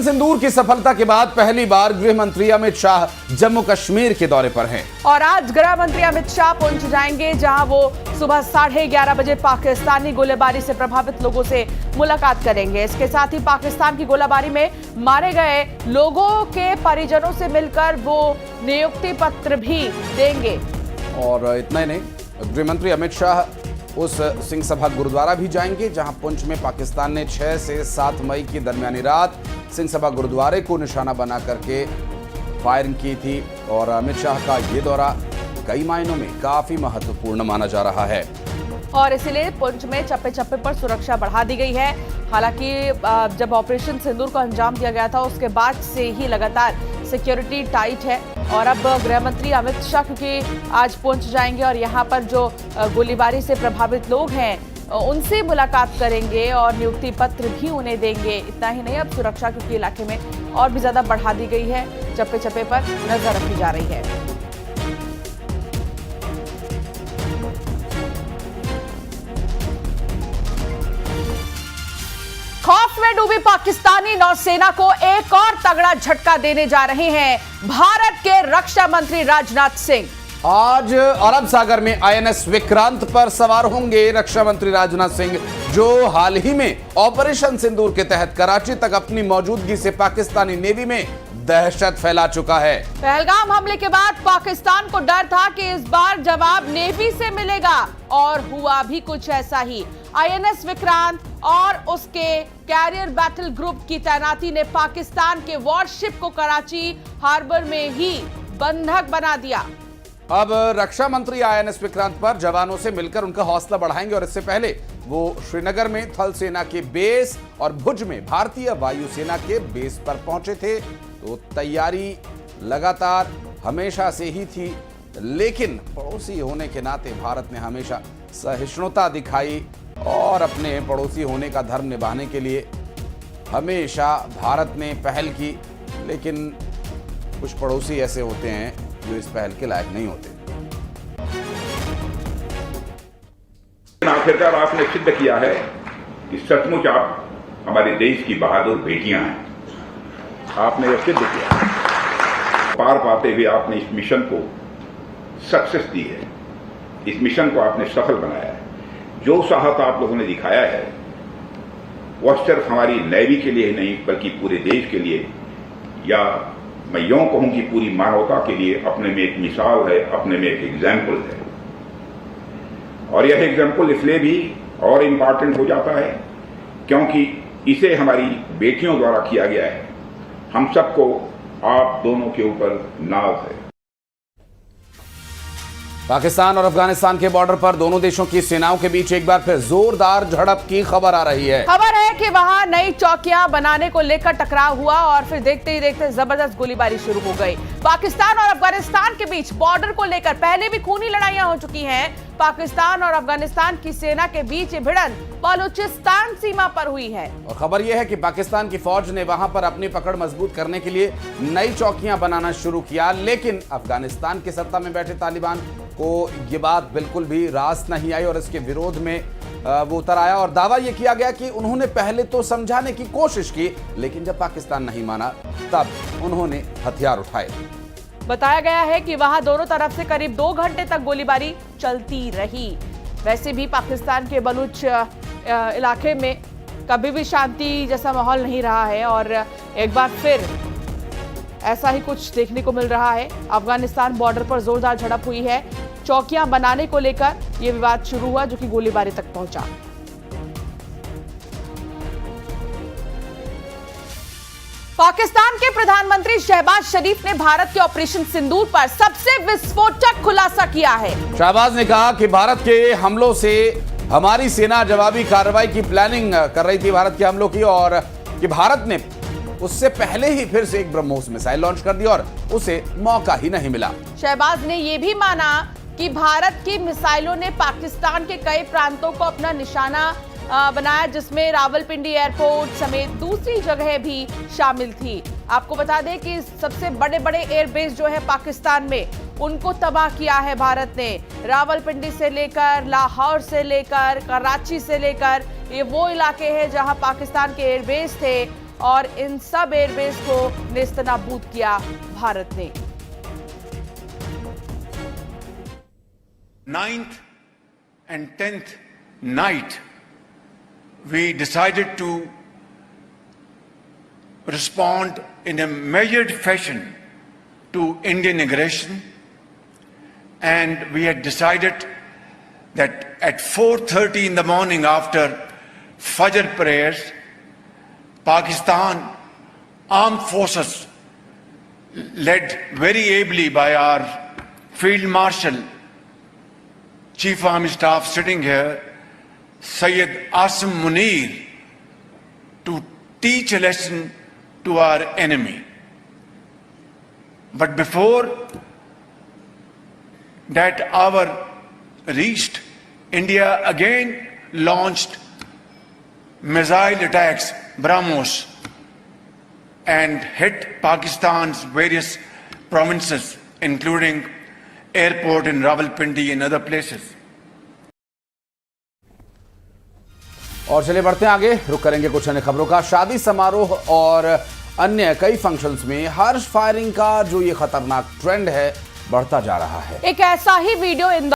सिंदूर की सफलता के बाद पहली बार गृह मंत्री अमित शाह जम्मू कश्मीर के दौरे पर हैं। और आज गृह मंत्री अमित शाह पहुंच जाएंगे, जहां वो सुबह 11:30 बजे पाकिस्तानी गोलीबारी से प्रभावित लोगों से मुलाकात करेंगे। इसके साथ ही पाकिस्तान की गोलीबारी में मारे गए लोगों के परिजनों से मिलकर वो नियुक्ति पत्र भी देंगे। और इतना ही नहीं, गृह मंत्री अमित शाह उस सिंह सभा गुरुद्वारा भी जाएंगे, जहां पुंछ में पाकिस्तान ने 6 से 7 मई की दरमियानी रात सिंह सभा गुरुद्वारे को निशाना बना करके फायरिंग की थी। और अमित शाह का ये दौरा कई मायनों में काफी महत्वपूर्ण माना जा रहा है और इसीलिए पुंछ में चप्पे चप्पे पर सुरक्षा बढ़ा दी गई है। हालांकि जब ऑपरेशन सिंदूर को अंजाम दिया गया था, उसके बाद से ही लगातार सिक्योरिटी टाइट है। और अब गृह मंत्री अमित शाह क्योंकि आज पुंछ जाएंगे और यहाँ पर जो गोलीबारी से प्रभावित लोग हैं उनसे मुलाकात करेंगे और नियुक्ति पत्र भी उन्हें देंगे। इतना ही नहीं, अब सुरक्षा क्योंकि इलाके में और भी ज्यादा बढ़ा दी गई है, चप्पे चप्पे पर नजर रखी जा रही है। खौफ में डूबी पाकिस्तानी नौसेना को एक और तगड़ा झटका देने जा रहे हैं भारत के रक्षा मंत्री राजनाथ सिंह। आज अरब सागर में आईएनएस विक्रांत पर सवार होंगे रक्षा मंत्री राजनाथ सिंह, जो हाल ही में ऑपरेशन सिंदूर के तहत कराची तक अपनी मौजूदगी से पाकिस्तानी नेवी में दहशत फैला चुका है। पहलगाम हमले के बाद पाकिस्तान को डर था कि इस बार जवाब नेवी से मिलेगा, और हुआ भी कुछ ऐसा ही। आईएनएस विक्रांत और उसके कैरियर बैटल ग्रुप की तैनाती ने पाकिस्तान के वॉरशिप को कराची हार्बर में ही बंधक बना दिया। अब रक्षा मंत्री आईएनएस विक्रांत पर जवानों से मिलकर उनका हौसला बढ़ाएंगे। और इससे पहले वो श्रीनगर में थल सेना के बेस और भुज में भारतीय वायुसेना के बेस पर पहुंचे थे। तो तैयारी लगातार हमेशा से ही थी, लेकिन पड़ोसी होने के नाते भारत ने हमेशा सहिष्णुता दिखाई और अपने पड़ोसी होने का धर्म निभाने के लिए हमेशा भारत ने पहल की। लेकिन कुछ पड़ोसी ऐसे होते हैं जो इस पहल के लायक नहीं होते। आखिरकार आपने सिद्ध किया है कि सचमुच आप हमारे देश की बहादुर बेटियां हैं। आपने यह सिद्ध किया, पार पाते हुए आपने इस मिशन को सक्सेस दी है, इस मिशन को आपने सफल बनाया है। जो साहस आप लोगों ने दिखाया है वह सिर्फ हमारी नेवी के लिए ही नहीं बल्कि पूरे देश के लिए, या मैं यूं कहूं कि पूरी मानवता के लिए अपने में एक मिसाल है, अपने में एक एग्जाम्पल है। और यह एग्जाम्पल इसलिए भी और इम्पॉर्टेंट हो जाता है क्योंकि इसे हमारी बेटियों द्वारा किया गया है। हम सबको आप दोनों के ऊपर नाज है। पाकिस्तान और अफगानिस्तान के बॉर्डर पर दोनों देशों की सेनाओं के बीच एक बार फिर जोरदार झड़प की खबर आ रही है। खबर है कि वहां नई चौकियां बनाने को लेकर टकराव हुआ और फिर देखते ही देखते जबरदस्त गोलीबारी शुरू हो गई। पाकिस्तान और अफगानिस्तान के बीच बॉर्डर को लेकर पहले भी खूनी लड़ाइयां हो चुकी हैं। पाकिस्तान और अफगानिस्तान की सेना के बीच ये भिड़ंत बलूचिस्तान सीमा पर हुई है। और खबर यह है कि पाकिस्तान की फौज ने वहां पर अपनी पकड़ मजबूत करने के लिए नई चौकियां बनाना शुरू किया, लेकिन अफगानिस्तान के सत्ता में बैठे तालिबान को ये बात बिल्कुल भी रास नहीं आई और इसके विरोध में वो उतर आया। और दावा ये किया गया कि उन्होंने पहले तो समझाने की कोशिश की, लेकिन जब पाकिस्तान नहीं माना तब उन्होंने हथियार उठाए। बताया गया है कि वहां दोनों तरफ से करीब 2 घंटे तक गोलीबारी चलती रही। वैसे भी पाकिस्तान के बलूच इलाके में कभी भी शांति जैसा माहौल नहीं रहा है और एक बार फिर ऐसा ही कुछ देखने को मिल रहा है। अफगानिस्तान बॉर्डर पर जोरदार झड़प हुई है। चौकियां बनाने को लेकर यह विवाद शुरू हुआ, जो कि गोलीबारी तक पहुंचा। पाकिस्तान के प्रधानमंत्री शहबाज शरीफ ने भारत के ऑपरेशन सिंदूर पर सबसे विस्फोटक खुलासा किया है। शहबाज ने कहा कि भारत के हमलों से हमारी सेना जवाबी कार्रवाई की प्लानिंग कर रही थी, भारत के हमलों की, और कि भारत ने उससे पहले ही फिर से एक ब्रह्मोस मिसाइल लॉन्च कर दी और उसे मौका ही नहीं मिला। शहबाज ने यह भी माना कि भारत की मिसाइलों ने पाकिस्तान के कई प्रांतों को अपना निशाना बनाया, जिसमें रावलपिंडी एयरपोर्ट समेत दूसरी जगह भी शामिल थी। आपको बता दें कि सबसे बड़े बड़े एयरबेस जो है पाकिस्तान में, उनको तबाह किया है भारत ने। रावलपिंडी से लेकर लाहौर से लेकर कराची से लेकर ये वो इलाके हैं जहां पाकिस्तान के एयरबेस थे और इन सब एयरबेस को नेस्तनाबूद किया भारत ने। 9th and 10th night, we decided to respond in a measured fashion to Indian aggression, and we had decided that at 4:30 in the morning after Fajr prayers, Pakistan armed forces, led very ably by our Field Marshal, Chief Army Staff sitting here, Syed Asim Munir, to teach a lesson to our enemy. But before that hour reached, India again launched missile attacks, BrahMos, and hit Pakistan's various provinces, including airport in Rawalpindi and other places. और चलिए बढ़ते हैं आगे, रुक करेंगे कुछ अन्य खबरों का। शादी समारोह और अन्य कई फंक्शंस में हर्ष फायरिंग का जो ये खतरनाक ट्रेंड है बढ़ता जा रहा है। एक ऐसा ही वीडियो